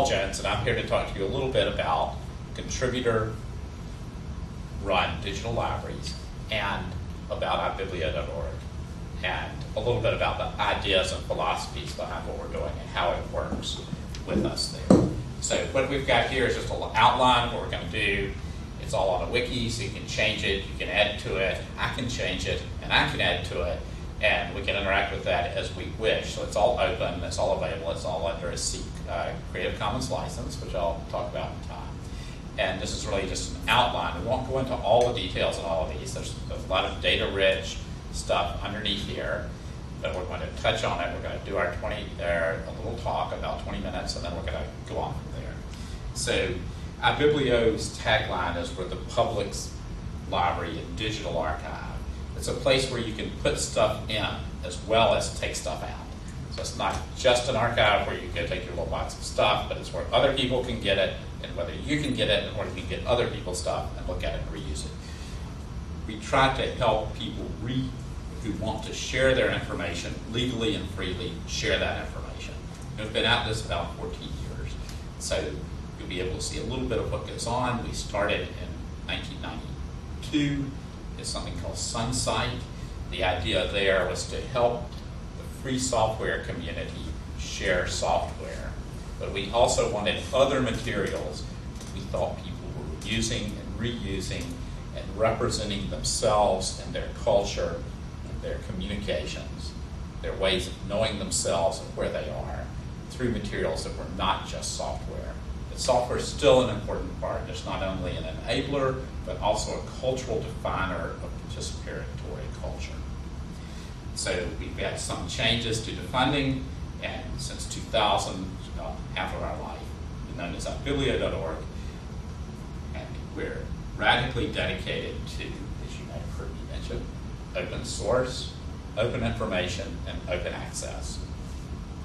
Jones, and I'm here to talk to you a little bit about contributor-run digital libraries and about Ibiblio.org, and a little bit about the ideas and philosophies behind what we're doing and how it works with us there. So what we've got here is just an outline of what we're going to do. It's all on a wiki, so you can change it, you can add to it, I can change it, and I can add to it, and we can interact with that as we wish. So it's all open, it's all available, it's all under a Creative Commons license, which I'll talk about in time. And this is really just an outline. We won't go into all the details on all of these. There's a lot of data-rich stuff underneath here, but we're going to touch on it. We're going to do our a little talk, about 20 minutes, and then we're going to go on from there. So Ibiblio's tagline is we're the public's library and digital archive. It's a place where you can put stuff in as well as take stuff out. So it's not just an archive where you can take your little box of stuff, but it's where other people can get it, and whether you can get it, and where you can get other people's stuff and look at it and reuse it. We try to help people who want to share their information legally and freely share that information. We've been at this about 14 years, so you'll be able to see a little bit of what goes on. We started in 1992. It's something called Sunsight. The idea there was to help the free software community share software. But we also wanted other materials we thought people were using and reusing and representing themselves and their culture and their communications, their ways of knowing themselves and where they are, through materials that were not just software. But software is still an important part. It's not only an enabler, but also a cultural definer of participatory culture. So we've had some changes to the funding, and since 2000, about half of our life, we've known as Ibiblio.org, and we're radically dedicated to, as you may have heard me mention, open source, open information, and open access.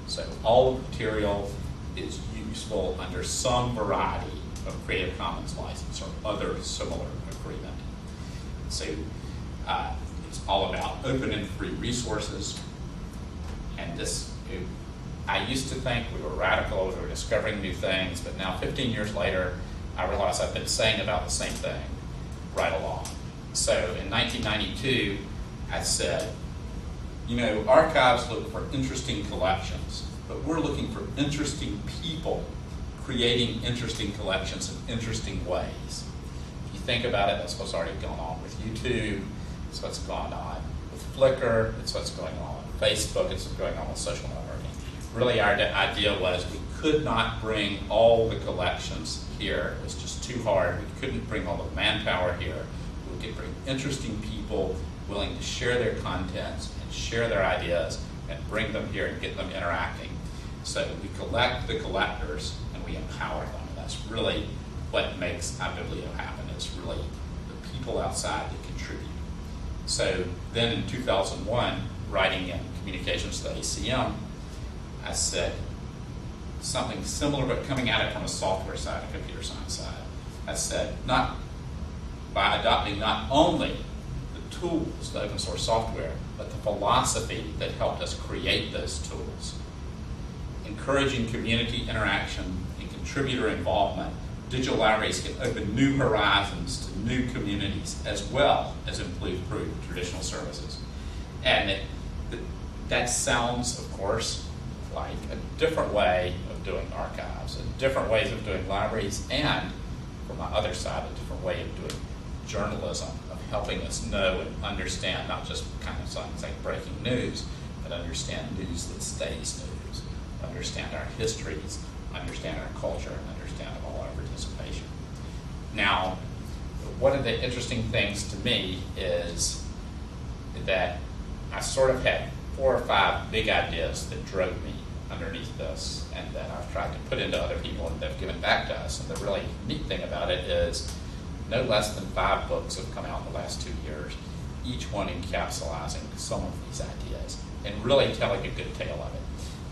So all of the material is useful under some variety of Creative Commons license or other similar agreement. So it's all about open and free resources. And I used to think we were radical, we were discovering new things, but now 15 years later, I realize I've been saying about the same thing right along. So in 1992, I said, you know, archives look for interesting collections, but we're looking for interesting people creating interesting collections in interesting ways. If you think about it, that's what's already going on with YouTube, it's what's going on with Flickr, it's what's going on with Facebook, it's what's going on with social networking. Really our idea was we could not bring all the collections here. It was just too hard. We couldn't bring all the manpower here. We could bring interesting people willing to share their contents and share their ideas and bring them here and get them interacting. So we collect the collectors and we empower them. And that's really what makes Ibiblio happen. It's really the people outside that contribute. So then in 2001, writing in Communications to the ACM, I said something similar, but coming at it from a software side, a computer science side. I said, by adopting not only the tools, the open source software, but the philosophy that helped us create those tools. Encouraging community interaction and contributor involvement, digital libraries can open new horizons to new communities as well as improve traditional services. And that sounds, of course, like a different way of doing archives, and different ways of doing libraries, and from my other side, a different way of doing journalism, of helping us know and understand not just kind of something like breaking news, but understand news that stays news, understand our histories, understand our culture, and understand all our participation. Now, one of the interesting things to me is that I sort of had 4 or 5 big ideas that drove me underneath this, and that I've tried to put into other people and they've given back to us. And the really neat thing about it is no less than 5 books have come out in the last 2 years, each one encapsulating some of these ideas and really telling a good tale of it.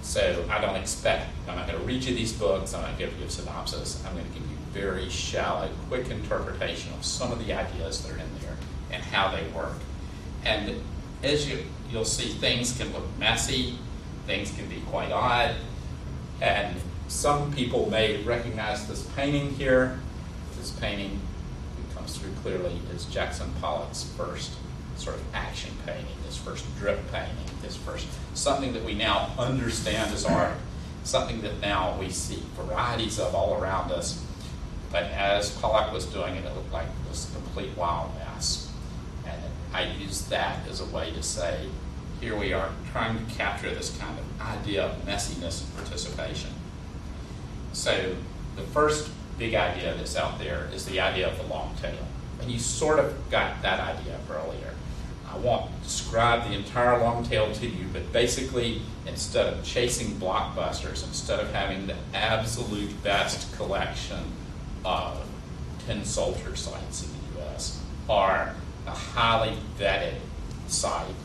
So I'm not going to read you these books, I'm not going to give you a synopsis, I'm going to give you a very shallow, quick interpretation of some of the ideas that are in there and how they work. And as you'll see, things can look messy, things can be quite odd, and some people may recognize this painting here. This painting, it comes through clearly, is Jackson Pollock's first sort of action painting, his first drip painting, his first, something that we now understand as art, something that now we see varieties of all around us. But as Pollock was doing it, it looked like this complete wild mess. And I used that as a way to say, here we are trying to capture this kind of idea of messiness and participation. So the first big idea that's out there is the idea of the long tail. And you sort of got that idea earlier. I won't describe the entire long tail to you, but basically, instead of chasing blockbusters, instead of having the absolute best collection of 10 soldier sites in the US, or a highly vetted site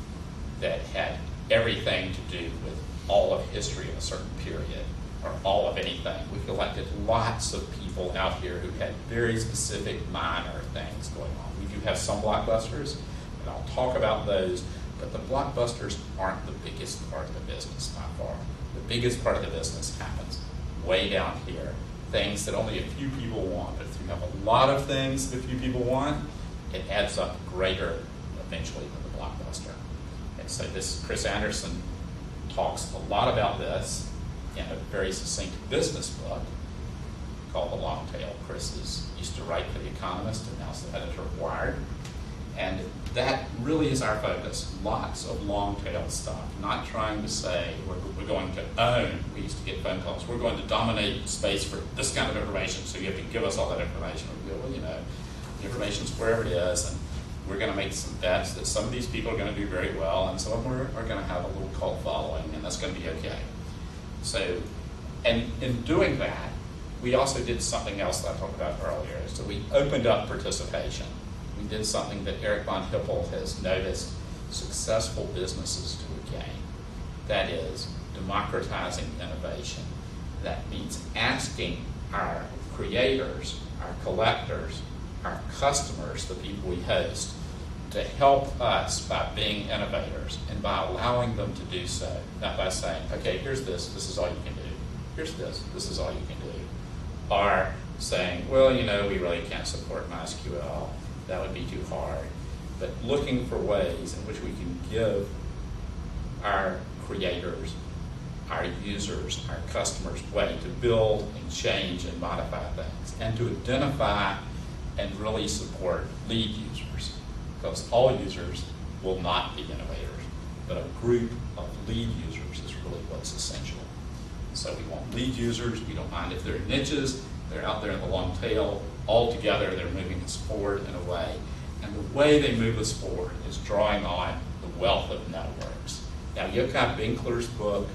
that had everything to do with all of history of a certain period, or all of anything. We collected lots of people out here who had very specific minor things going on. We do have some blockbusters, and I'll talk about those, but the blockbusters aren't the biggest part of the business by far. The biggest part of the business happens way down here, things that only a few people want. But if you have a lot of things that a few people want, it adds up greater eventually than the blockbuster. And so this, Chris Anderson talks a lot about this in a very succinct business book called The Longtail. Chris used to write for The Economist and now is the editor of Wired. And that really is our focus. Lots of long-tail stuff. Not trying to say we're going to own. We used to get phone calls. We're going to dominate space for this kind of information, so you have to give us all that information. We go, well, you know, the information's wherever it is, and we're going to make some bets that some of these people are going to do very well, and some of them are going to have a little cult following, and that's going to be okay. So, and in doing that, we also did something else that I talked about earlier. So we opened up participation. We did something that Eric von Hippel has noticed successful businesses do again. That is democratizing innovation. That means asking our creators, our collectors, our customers, the people we host, to help us by being innovators and by allowing them to do so. Not by saying, okay, here's this is all you can do. Here's this is all you can do. Or saying, well, you know, we really can't support MySQL. That would be too hard. But looking for ways in which we can give our creators, our users, our customers way to build and change and modify things, and to identify and really support lead users, because all users will not be innovators, but a group of lead users is really what's essential. So we want lead users. We don't mind if they're niches, they're out there in the long tail. All together, they're moving us forward in a way. And the way they move us forward is drawing on the wealth of networks. Now, Joachim Winkler's book,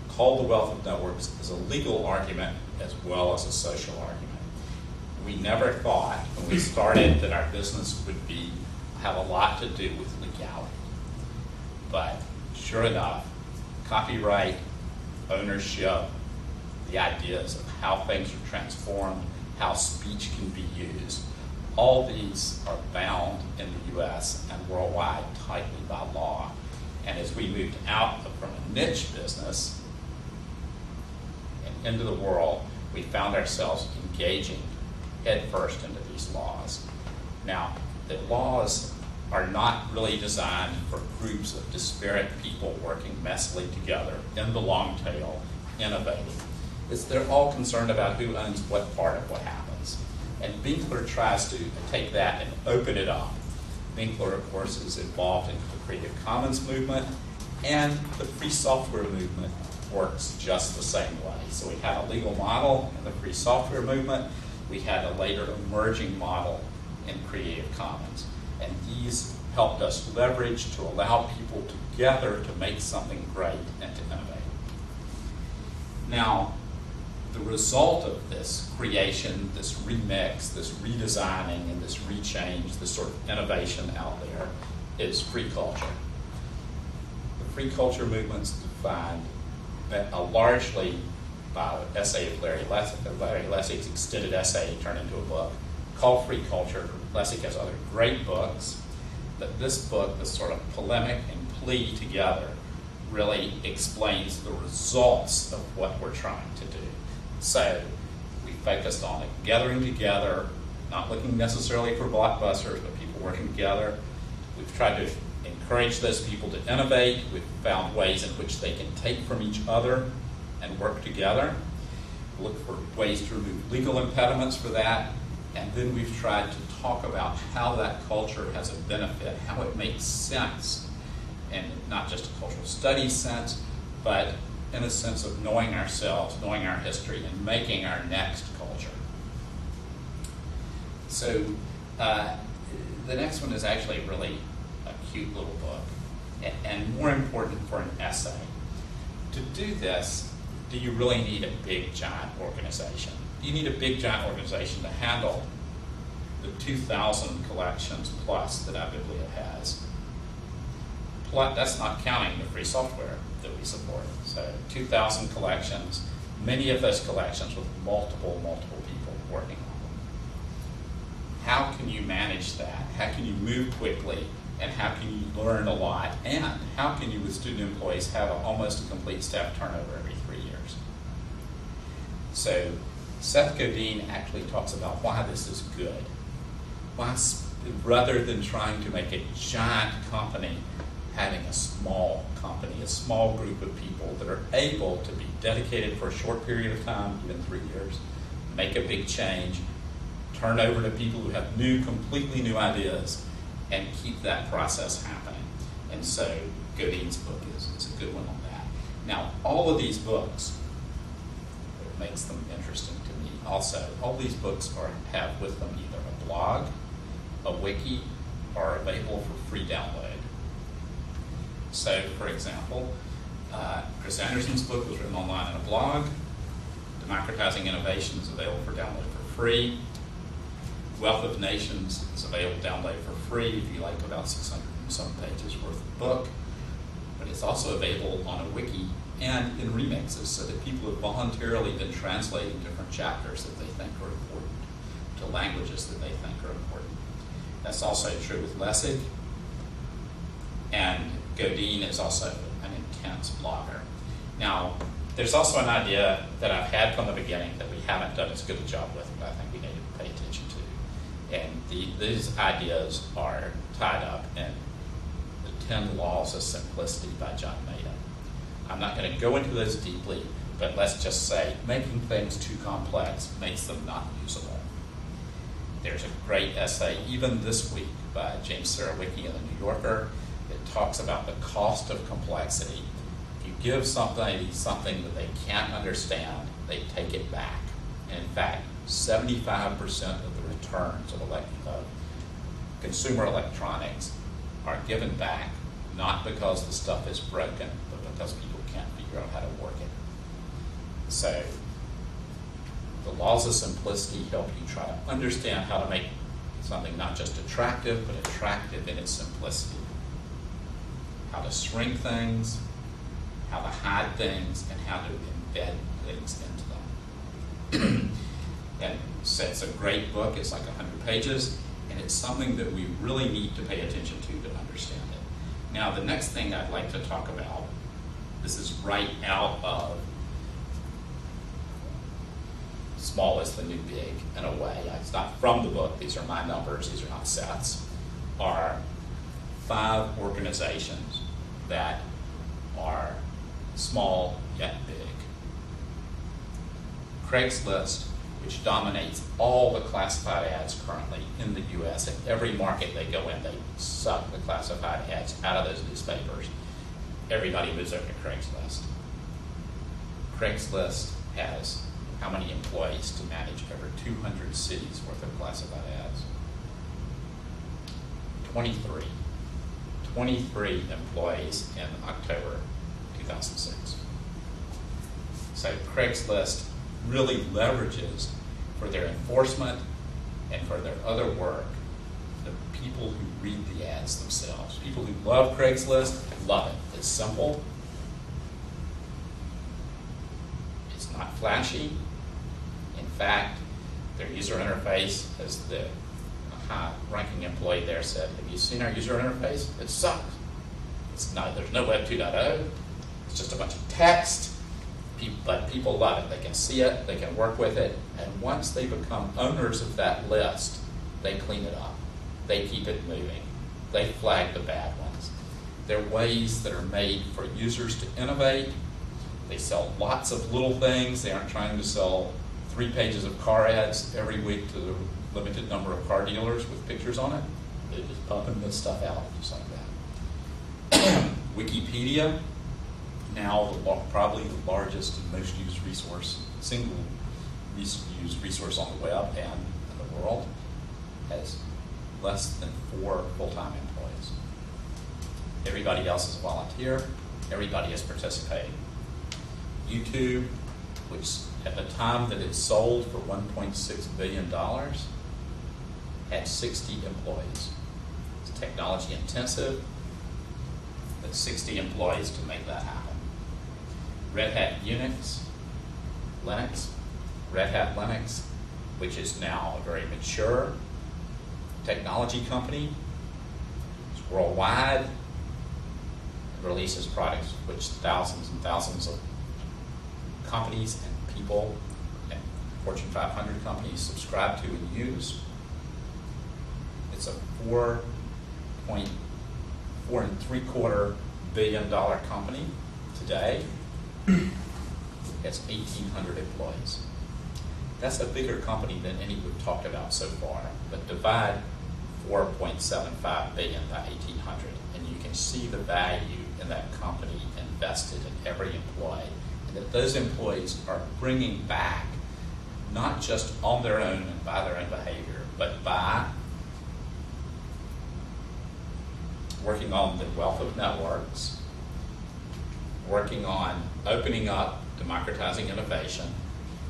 called The Wealth of Networks, is a legal argument as well as a social argument. We never thought when we started that our business would have a lot to do with legality. But sure enough, copyright, ownership, the ideas of how things are transformed, how speech can be used, all these are bound in the US and worldwide tightly by law. And as we moved out from a niche business and into the world, we found ourselves engaging headfirst into these laws. Now, the laws are not really designed for groups of disparate people working messily together in the long tail, innovating. They're all concerned about who owns what part of what happens. And Winkler tries to take that and open it up. Winkler, of course, is involved in the Creative Commons movement, and the free software movement works just the same way. So we had a legal model in the free software movement. We had a later emerging model in Creative Commons. And these helped us leverage to allow people together to make something great and to innovate. Now, the result of this creation, this remix, this redesigning, and this rechange, this sort of innovation out there is free culture. The free culture movement's defined largely by an essay of Larry Lessig's extended essay turned into a book called Free Culture. Lessig has other great books, but this book, this sort of polemic and plea together, really explains the results of what we're trying to do. So we focused on it, gathering together, not looking necessarily for blockbusters, but people working together. We've tried to encourage those people to innovate. We've found ways in which they can take from each other and work together. Look for ways to remove legal impediments for that. And then we've tried to talk about how that culture has a benefit, how it makes sense, and not just a cultural studies sense, but in a sense of knowing ourselves, knowing our history, and making our next culture. So the next one is actually really a cute little book, and more important for an essay. To do this, do you really need a big, giant organization? You need a big, giant organization to handle the 2,000 collections plus that Ibiblio has. Plus, that's not counting the free software that we support. So 2,000 collections, many of those collections with multiple people working on them. How can you manage that? How can you move quickly? And how can you learn a lot? And how can you, with student employees, have almost a complete staff turnover every 3 years? So Seth Godin actually talks about why this is good. Why, rather than trying to make a giant company, having a small company, a small group of people that are able to be dedicated for a short period of time, even 3 years, make a big change, turn over to people who have completely new ideas, and keep that process happening. And so Godin's book is a good one on that. Now, all of these books, what makes them interesting to me also, all these books have with them either a blog, a wiki, or available for free download. So, for example, Chris Anderson's book was written online in a blog. Democratizing Innovation is available for download for free. Wealth of Nations is available to download for free if you like about 600 and some pages worth of book. But it's also available on a wiki and in remixes so that people have voluntarily been translating different chapters that they think are important to languages that they think are important. That's also true with Lessig. And Godin is also an intense blogger. Now, there's also an idea that I've had from the beginning that we haven't done as good a job with, but I think we need to pay attention to. And these ideas are tied up in the 10 Laws of Simplicity by John Maida. I'm not going to go into those deeply, but let's just say making things too complex makes them not usable. There's a great essay, even this week, by James Sarawicki in the New Yorker that talks about the cost of complexity. If you give somebody something that they can't understand, they take it back. And in fact, 75% of the returns of consumer electronics are given back, not because the stuff is broken, but because people can't figure out how to work it. So the laws of simplicity help you try to understand how to make something not just attractive, but attractive in its simplicity. How to shrink things, how to hide things, and how to embed things into them. And so it's a great book. It's like 100 pages, and it's something that we really need to pay attention to understand it. Now, the next thing I'd like to talk about, this is right out of Small is the New Big, in a way. It's not from the book. These are my numbers. These are not Seth's. Are 5 organizations that are small yet big. Craigslist, which dominates all the classified ads currently in the U.S. In every market they go in, they suck the classified ads out of those newspapers. Everybody moves over to Craigslist. Craigslist has how many employees to manage over 200 cities worth of classified ads? 23. 23 employees in October 2006. So Craigslist really leverages for their enforcement and for their other work the people who read the ads themselves. People who love Craigslist love it. It's simple. It's not flashy. In fact, their user interface, as the high-ranking employee there said, have you seen our user interface? It sucks. It's not, there's no Web 2.0. It's just a bunch of text, but people love it. They can see it, they can work with it, and once they become owners of that list, they clean it up. They keep it moving. They flag the bad ones. They're ways that are made for users to innovate. They sell lots of little things. They aren't trying to sell 3 pages of car ads every week to the limited number of car dealers with pictures on it. They're just pumping this stuff out just like that. Wikipedia, now probably the largest and most used resource, single used resource on the web and in the world, has less than 4 full-time employees. Everybody else is a volunteer. Everybody is participating. YouTube, which at the time that it sold for $1.6 billion, had 60 employees. It's technology intensive, but 60 employees to make that happen. Red Hat Linux, which is now a very mature technology company. It's worldwide. It releases products which thousands and thousands of companies and people and Fortune 500 companies subscribe to and use. It's a $4.75 billion company today. It's 1,800 employees. That's a bigger company than any we've talked about so far, but divide 4.75 billion by 1,800, and you can see the value in that company invested in every employee, and that those employees are bringing back, not just on their own and by their own behavior, but by working on the wealth of networks, working on opening up, democratizing innovation,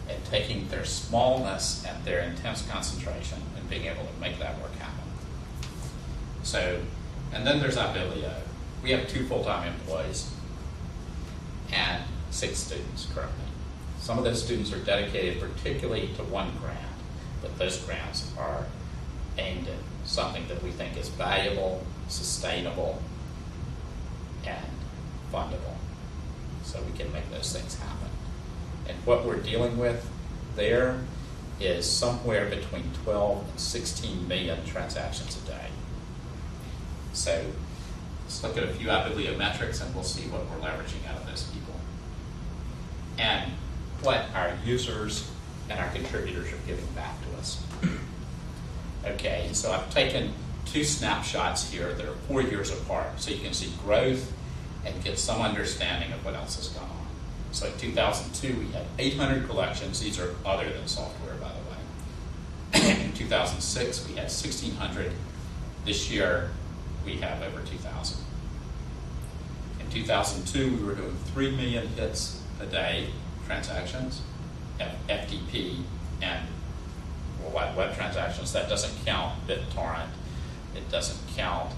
and taking their smallness and their intense concentration and being able to make that work happen. So, and then there's Ibiblio. We have 2 full-time employees and 6 students currently. Some of those students are dedicated particularly to one grant, but those grants are aimed at something that we think is valuable, sustainable, and fundable. So we can make those things happen. And what we're dealing with there is somewhere between 12 and 16 million transactions a day. So let's look at a few Ibiblio metrics and we'll see what we're leveraging out of those people. And what our users and our contributors are giving back to us. Okay, so I've taken 2 snapshots here that are 4 years apart, so you can see growth and get some understanding of what else has gone on. So in 2002, we had 800 collections. These are other than software, by the way. In 2006, we had 1,600. This year, we have over 2,000. In 2002, we were doing 3 million hits a day, transactions, FTP, and World Wide Web transactions. That doesn't count BitTorrent. It doesn't count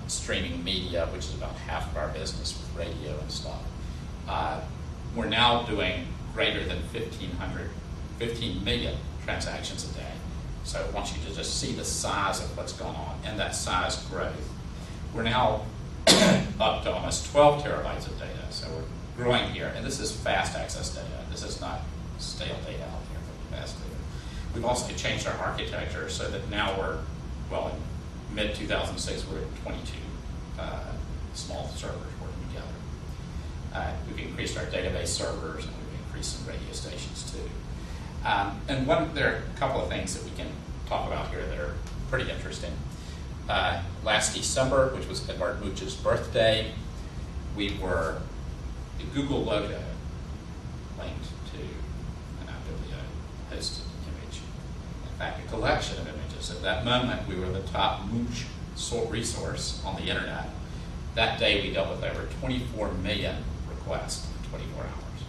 streaming media, which is about half of our business with radio and stuff. We're now doing greater than 15 million transactions a day. So I want you to just see the size of what's going on and that size growth. We're now up to almost 12 terabytes of data. So we're growing here, and this is fast access data. This is not stale data out here, but fast data. We've also changed our architecture so that now we're, well, in mid-2006, we're at 22 small servers working together. We've increased our database servers, and we've increased some radio stations too. And there are a couple of things that we can talk about here that are pretty interesting. Last December, which was Edvard Munch's birthday, the Google logo linked to an Ibiblio hosted image. In fact, a collection of images. At that moment, we were the top Munch resource on the internet. That day, we dealt with over 24 million requests in 24 hours.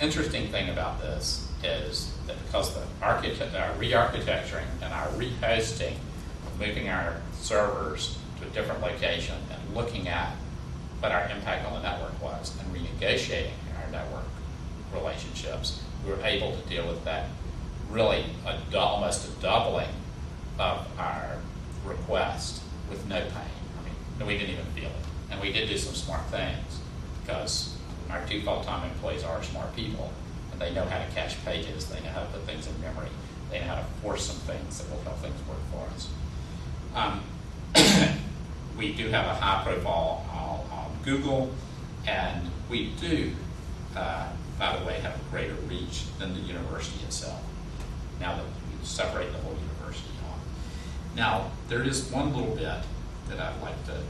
Interesting thing about this is that because our re-architecturing and our rehosting, moving our servers to a different location and looking at what our impact on the network was and renegotiating our network relationships, we were able to deal with that really almost a doubling of our request with no pain. I mean, we didn't even feel it. And we did do some smart things. because our 2 full-time employees are smart people, and they know how to cache pages, they know how to put things in memory, they know how to force some things that will help things work for us. We do have a high profile on Google, and we do, by the way, have a greater reach than the university itself, now that we separate the whole university off. Now, there is one little bit that I'd like to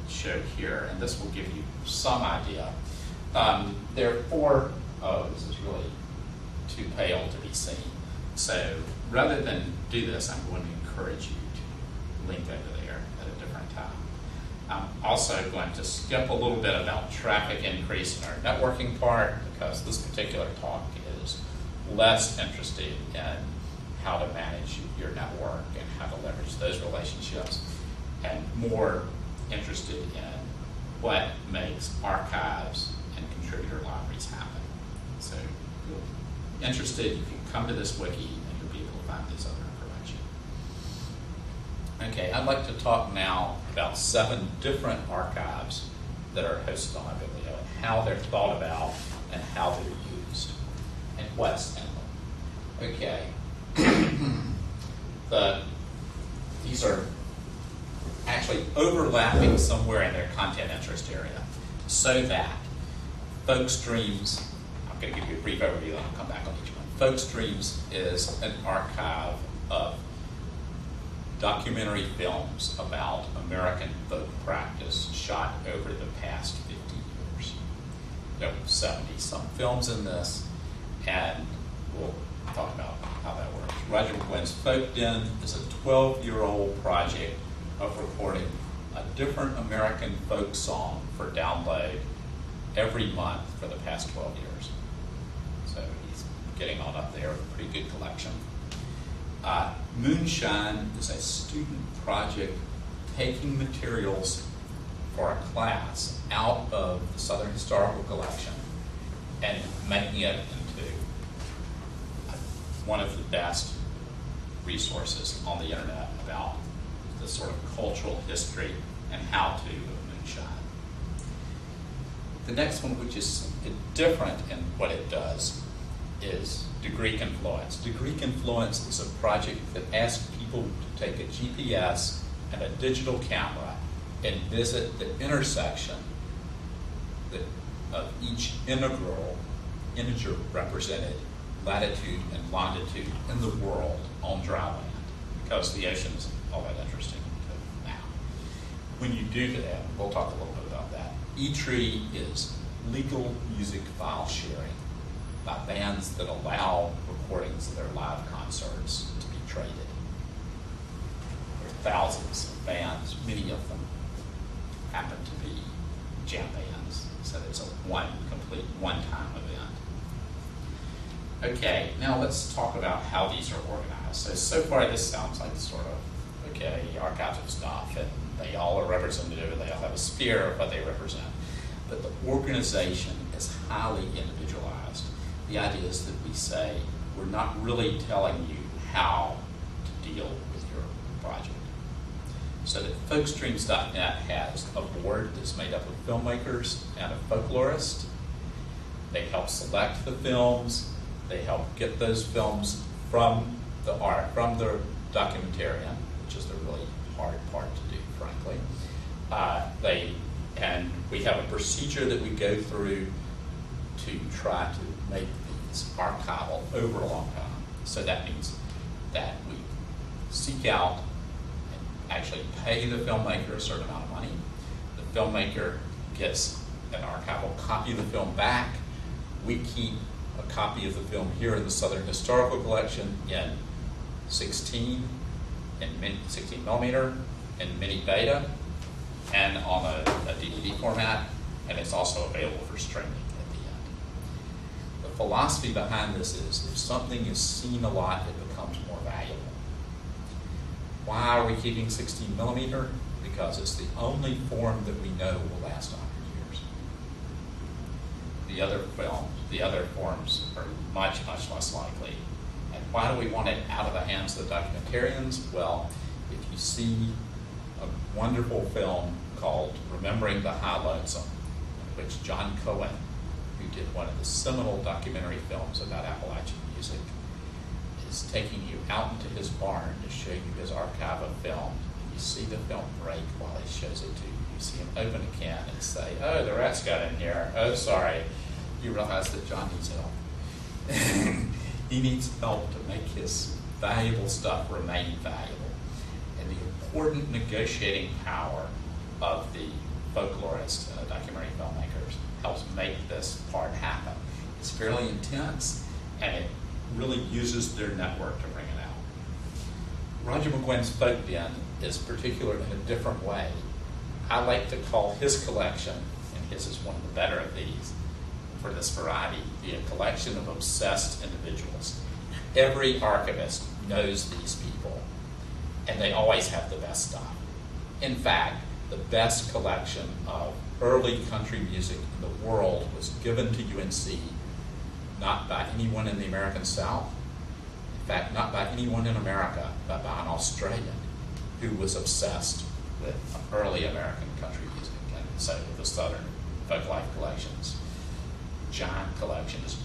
show here, and this will give you some idea. There are 4, this is really too pale to be seen. So rather than do this, I'm going to encourage you to link over there at a different time. I'm also going to skip a little bit about traffic increase in our networking part, because this particular talk is less interested in how to manage your network and how to leverage those relationships, and more interested in what makes archives and contributor libraries happen. So if you're interested, you can come to this wiki and you'll be able to find this other information. Okay, I'd like to talk now about 7 different archives that are hosted on Ibiblio, and how they're thought about and how they're used and what's in them. Okay. These are actually overlapping somewhere in their content interest area, so that Folk Streams, I'm going to give you a brief overview and I'll come back on each one. Folk Streams is an archive of documentary films about American folk practice shot over the past 50 years. There were 70-some films in this, and we'll talk about how that works. Roger Gwynn's Folk Den is a 12-year-old project of recording a different American folk song for download every month for the past 12 years. So he's getting on up there with a pretty good collection. Moonshine is a student project taking materials for a class out of the Southern Historical Collection and making it into one of the best resources on the internet about the sort of cultural history and how-to of moonshine. The next one, which is different in what it does, is Degree Confluence. Degree Confluence is a project that asks people to take a GPS and a digital camera and visit the intersection of each integer represented latitude and longitude in the world on dry land, because the ocean's all that interesting now. When you do that, we'll talk a little bit about that. eTree is legal music file sharing by bands that allow recordings of their live concerts to be traded. There are thousands of bands, many of them happen to be jam bands, so it's a complete one-time event. Okay, now let's talk about how these are organized. So far this sounds like sort of, okay, archives of stuff, and they all are representative, and they all have a sphere of what they represent. But the organization is highly individualized. The idea is that we say, we're not really telling you how to deal with your project. So that folkstreams.net has a board that's made up of filmmakers and a folklorist. They help select the films. They help get those films from the documentarian, which is the really hard part to do, frankly. And we have a procedure that we go through to try to make these archival over a long time. So that means that we seek out and actually pay the filmmaker a certain amount of money. The filmmaker gets an archival copy of the film back. We keep a copy of the film here in the Southern Historical Collection in 16 millimeter in mini beta and on a DVD format, and it's also available for streaming at the end. The philosophy behind this is if something is seen a lot, it becomes more valuable. Why are we keeping 16 millimeter? Because it's the only form that we know will last 100 years. The other forms are much, much less likely. And why do we want it out of the hands of the documentarians? Well, if you see a wonderful film called Remembering the High Lonesome, in which John Cohen, who did one of the seminal documentary films about Appalachian music, is taking you out into his barn to show you his archive of film. And you see the film break while he shows it to you. You see him open a can and say, "Oh, the rats got in here. Oh, sorry." You realize that John needs help. He needs help to make his valuable stuff remain valuable. And the important negotiating power of the folklorists and the documentary filmmakers helps make this part happen. It's fairly intense, and it really uses their network to bring it out. Roger McGuinn's folk den is particular in a different way. I like to call his collection, and his is one of the better of these, for this variety, be a collection of obsessed individuals. Every archivist knows these people, and they always have the best stuff. In fact, the best collection of early country music in the world was given to UNC not by anyone in the American South, in fact, not by anyone in America, but by an Australian who was obsessed with early American country music, and so the Southern Folklife collections. Giant collection is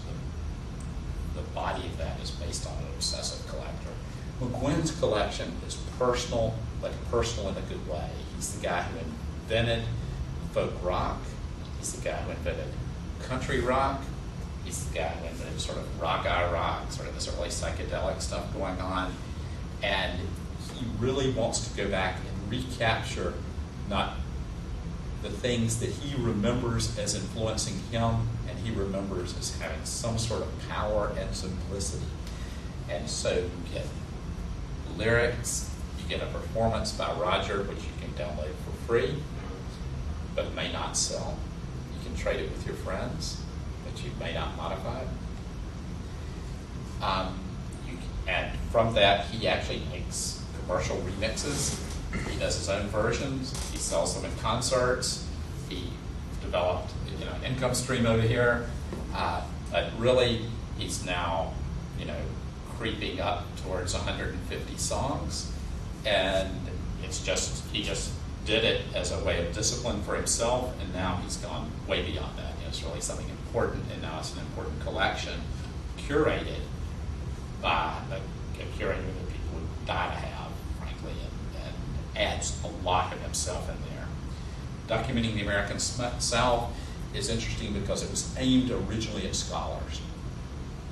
the body of that is based on an obsessive collector. McGuinn's collection is personal, but personal in a good way. He's the guy who invented folk rock. He's the guy who invented country rock. He's the guy who invented sort of rock, sort of this early psychedelic stuff going on. And he really wants to go back and recapture not the things that he remembers as influencing him, and he remembers as having some sort of power and simplicity. And so you get lyrics, you get a performance by Roger, which you can download for free, but it may not sell. You can trade it with your friends, but you may not modify it. And from that, he actually makes commercial remixes. He does his own versions. He sells them in concerts. He developed, an income stream over here. But really, he's now, creeping up towards 150 songs, and he just did it as a way of discipline for himself, and now he's gone way beyond that. It's really something important, and now it's an important collection curated by a curator that people would die to have, frankly, and adds a lot of himself in there. Documenting the American South is interesting because it was aimed originally at scholars.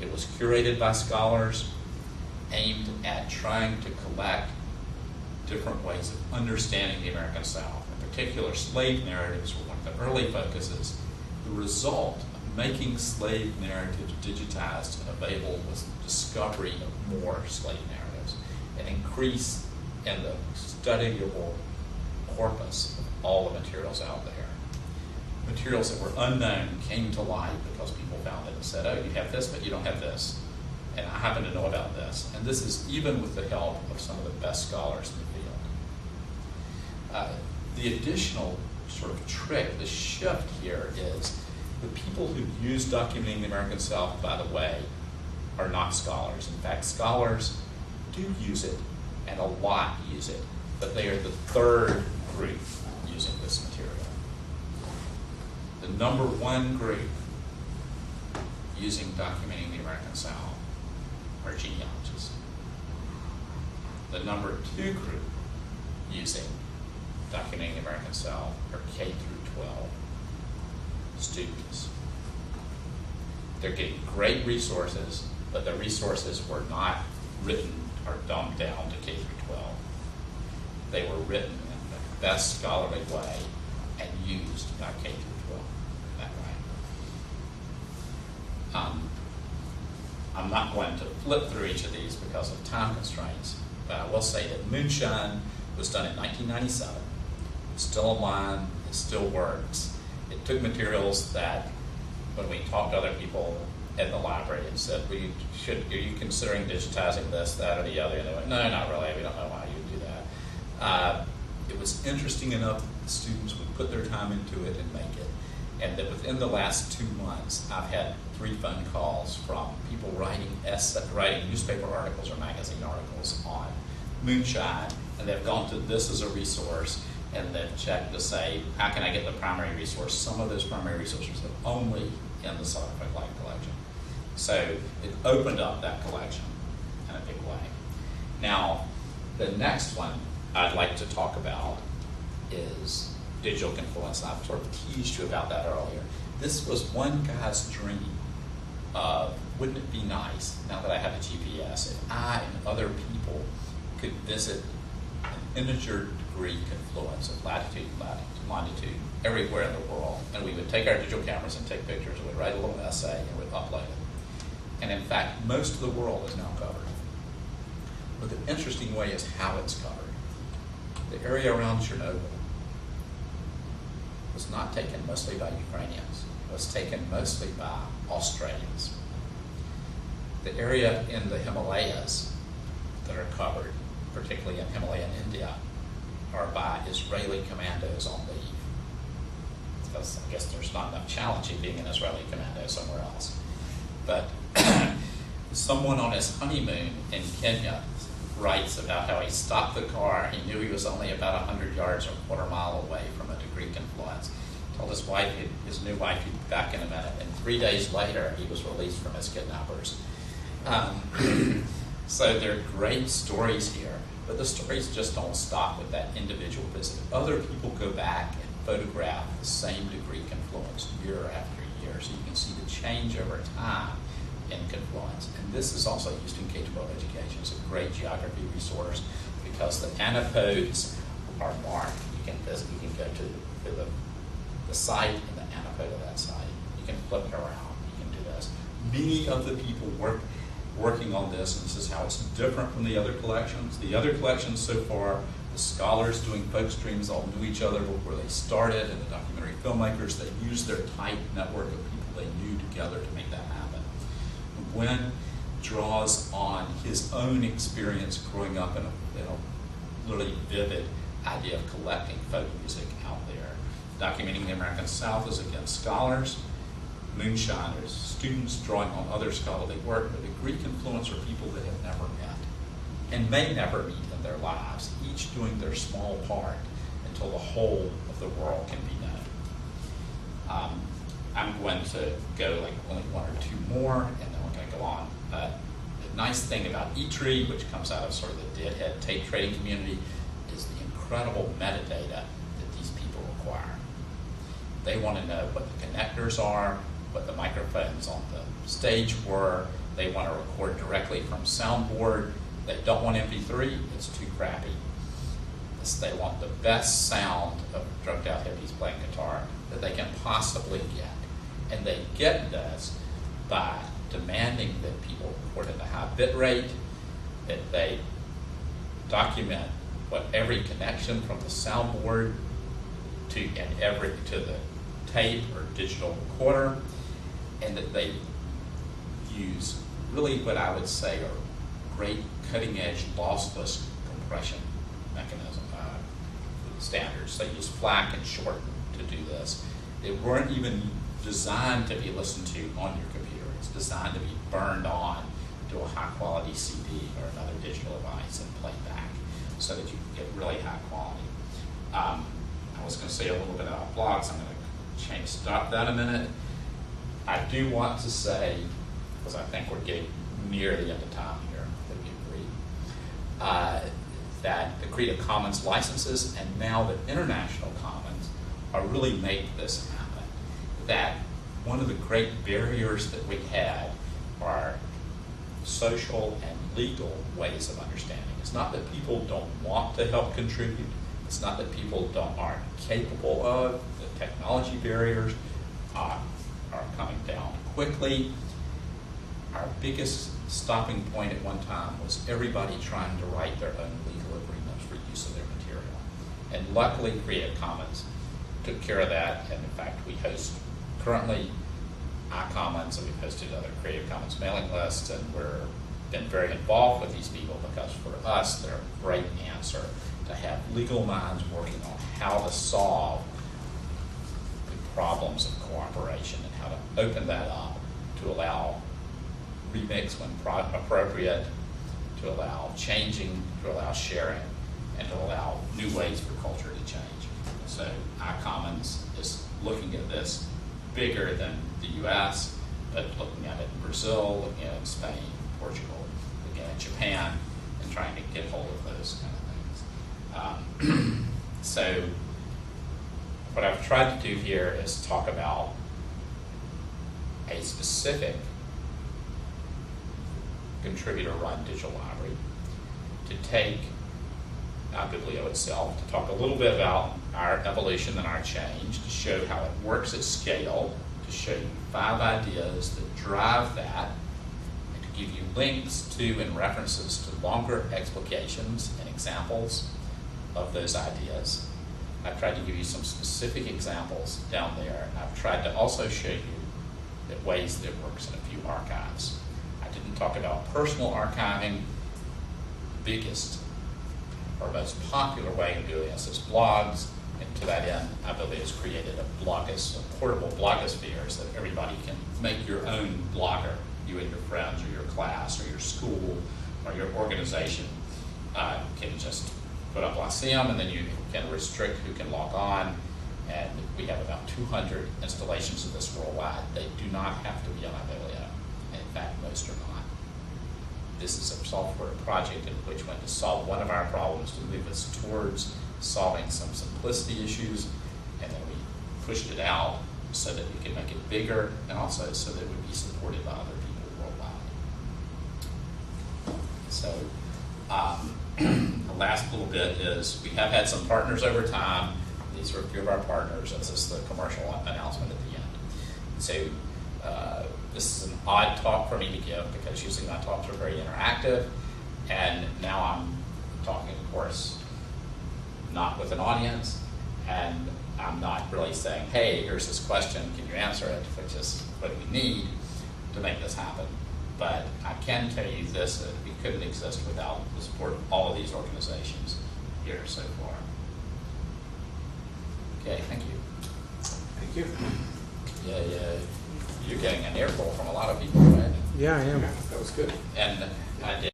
It was curated by scholars, aimed at trying to collect different ways of understanding the American South. In particular, slave narratives were one of the early focuses. The result of making slave narratives digitized and available was the discovery of more slave narratives, an increase in the studyable corpus of all the materials out there. Materials that were unknown came to light because people found it and said, "Oh, you have this, but you don't have this. And I happen to know about this." And this is even with the help of some of the best scholars in the field. The additional sort of trick, the shift here is the people who use documenting the American South, by the way, are not scholars. In fact, scholars do use it, and a lot use it, but they are the third group using this material. The number one group using documenting the American South are genealogists. The number two group using documenting the American South are K through 12 students. They're getting great resources, but the resources were not written or dumbed down to K through 12. They were written in the best scholarly way and used by K through 12 that way. I'm not going to flip through each of these because of time constraints, but I will say that Moonshine was done in 1997. It's still online, it still works. It took materials that, when we talked to other people in the library and said, are you considering digitizing this, that, or the other? And they went, no, not really, we don't know why you do that. It was interesting enough that the students would put their time into it and make it. And that within the last 2 months, I've had 3 phone calls from people writing newspaper articles or magazine articles on Moonshine, and they've gone to this as a resource, and then check to say, how can I get the primary resource? Some of those primary resources are only in the Scientific Life collection. So it opened up that collection in a big way. Now, the next one I'd like to talk about is digital confluence. I've sort of teased you about that earlier. This was one guy's dream of, wouldn't it be nice, now that I have a GPS, if I and other people could visit an integer degree confluence of latitude, longitude, everywhere in the world, and we would take our digital cameras and take pictures, and we'd write a little essay, and we'd upload it. And in fact, most of the world is now covered. But the interesting way is how it's covered. The area around Chernobyl was not taken mostly by Ukrainians. It was taken mostly by Australians. The area in the Himalayas that are covered, particularly in Himalayan India, are by Israeli commandos on leave. Because I guess there's not enough challenge in being an Israeli commando somewhere else. But someone on his honeymoon in Kenya writes about how he stopped the car. He knew he was only about 100 yards or a quarter mile away from a degree confluence. Told his wife, his new wife, he'd be back in a minute. And 3 days later, he was released from his kidnappers. So there are great stories here, but the stories just don't stop with that individual visit. Other people go back and photograph the same degree confluence year after year, so you can see the change over time in confluence. And this is also used in K-12 education. It's a great geography resource because the antipodes are marked. You can visit, you can go to the site and the antipode of that site. You can flip it around. You can do this. Many of the people working on this, and this is how it's different from the other collections. The other collections so far, the scholars doing folk streams all knew each other before they started, and the documentary filmmakers, they used their tight network of people they knew together to make that happen. Gwen draws on his own experience growing up in a really vivid idea of collecting folk music out there. Documenting the American South is against scholars, moonshiners, students drawing on other scholarly work, but degree confluence are people that have never met and may never meet in their lives, each doing their small part until the whole of the world can be known. I'm going to go like only one or two more, and then we're going to go on. The nice thing about eTree, which comes out of sort of the deadhead tape trading community, is the incredible metadata that these people require. They want to know what the connectors are, what the microphones on the stage were. They want to record directly from soundboard. They don't want MP3, it's too crappy. They want the best sound of drugged out hippies playing guitar that they can possibly get. And they get this by demanding that people record at a high bit rate, that they document what every connection from the soundboard to the tape or digital recorder, and that they use really what I would say are great cutting-edge lossless compression mechanism standards. They use FLAC and Shorten to do this. They weren't even designed to be listened to on your computer. It's designed to be burned on to a high-quality CD or another digital device and played back so that you can get really high quality. I was going to say a little bit about blogs. I'm going to stop that a minute. I do want to say, because I think we're getting near the end of time here, that we agree, that the Creative Commons licenses and now the International Commons are really make this happen. That one of the great barriers that we had are social and legal ways of understanding. It's not that people don't want to help contribute. It's not that people aren't capable of. The technology barriers are coming down quickly. Our biggest stopping point at one time was everybody trying to write their own legal agreements for use of their material. And luckily, Creative Commons took care of that. And in fact, we host currently iCommons, and we've hosted other Creative Commons mailing lists, and we've been very involved with these people because for us, they're a great answer to have legal minds working on how to solve the problems of cooperation and how to open that up to allow remix when appropriate, to allow changing, to allow sharing, and to allow new ways for culture to change. So iCommons is looking at this bigger than the US, but looking at it in Brazil, looking at it in Spain, Portugal, looking at Japan, and trying to get hold of those kind of things. So what I've tried to do here is talk about a specific contributor-run digital library, to take Ibiblio itself, to talk a little bit about our evolution and our change, to show how it works at scale, to show you 5 ideas that drive that, and to give you links to and references to longer explications and examples of those ideas. I've tried to give you some specific examples down there. I've tried to also show you the ways that it works in a few archives. I didn't talk about personal archiving. The biggest or most popular way of doing this is blogs, and to that end, Ibiblio has created a portable blogosphere so that everybody can make your own blogger, you and your friends or your class or your school or your organization can just put up Lyceum, and then you can restrict who can log on, and we have about 200 installations of this worldwide. They do not have to be on Ibiblio. In fact, most are not. This is a software project in which went to solve one of our problems to move us towards solving some simplicity issues, and then we pushed it out so that we could make it bigger and also so that it would be supported by other people worldwide. So the last little bit is we have had some partners over time. These are a few of our partners. This is the commercial announcement at the end. So this is an odd talk for me to give because usually my talks are very interactive, and now I'm talking, of course, not with an audience, and I'm not really saying, hey, here's this question, can you answer it, which is what we need to make this happen. But I can tell you this, that we couldn't exist without the support of all of these organizations here so far. Okay, thank you. Thank you. Yeah. You're getting an earful from a lot of people, right? Yeah, I am. That was good. And I did.